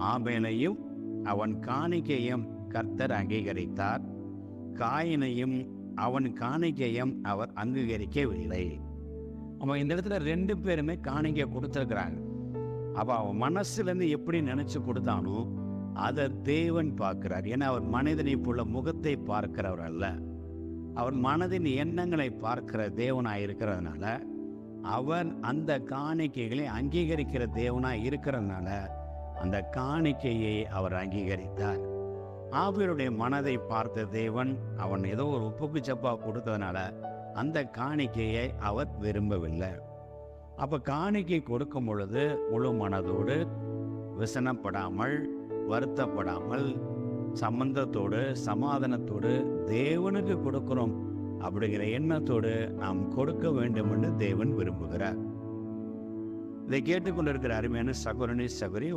ஆபேலையும் அவன் காணிக்கையும் கர்த்தர் அங்கீகரித்தார், காயினையும் அவன் காணிக்கையும் அவர் அங்கீகரிக்கவில்லை. அவன் இந்த இடத்துல 2 பேருமே காணிக்கை கொடுத்துருக்குறாங்க. அப்போ அவன் மனசுலேருந்து எப்படி நினைச்சு கொடுத்தானோ அதை தேவன் பார்க்கிறார். ஏன்னா அவர் மனிதனை போல முகத்தை பார்க்கிறவர் அல்ல, அவர் மனதின் எண்ணங்களை பார்க்கிற தேவனாய் இருக்கிறதுனால, அவர் அந்த காணிக்கைகளை அங்கீகரிக்கிற தேவனாய் இருக்கிறதுனால அந்த காணிக்கையை அவர் அங்கீகரித்தார். ஆபியருடைய மனதை பார்த்த தேவன் அவன் ஏதோ ஒரு உப்புக்கு சப்பா கொடுத்ததுனால அந்த காணிக்கையை அவர் விரும்பவில்லை. அப்போ காணிக்கை கொடுக்கும் பொழுது முழு மனதோடு, விசனப்படாமல், வருத்தப்படாமல், சம்பந்தத்தோடு, சமாதானத்தோடு தேவனுக்கு கொடுக்கிறோம் அப்படிங்கிற எண்ணத்தோடு நாம் கொடுக்க வேண்டும் என்று தேவன் விரும்புகிறார். இதை கேட்டுக்கொண்டிருக்கிற அருமையான சகோதரனே, சகோதரி,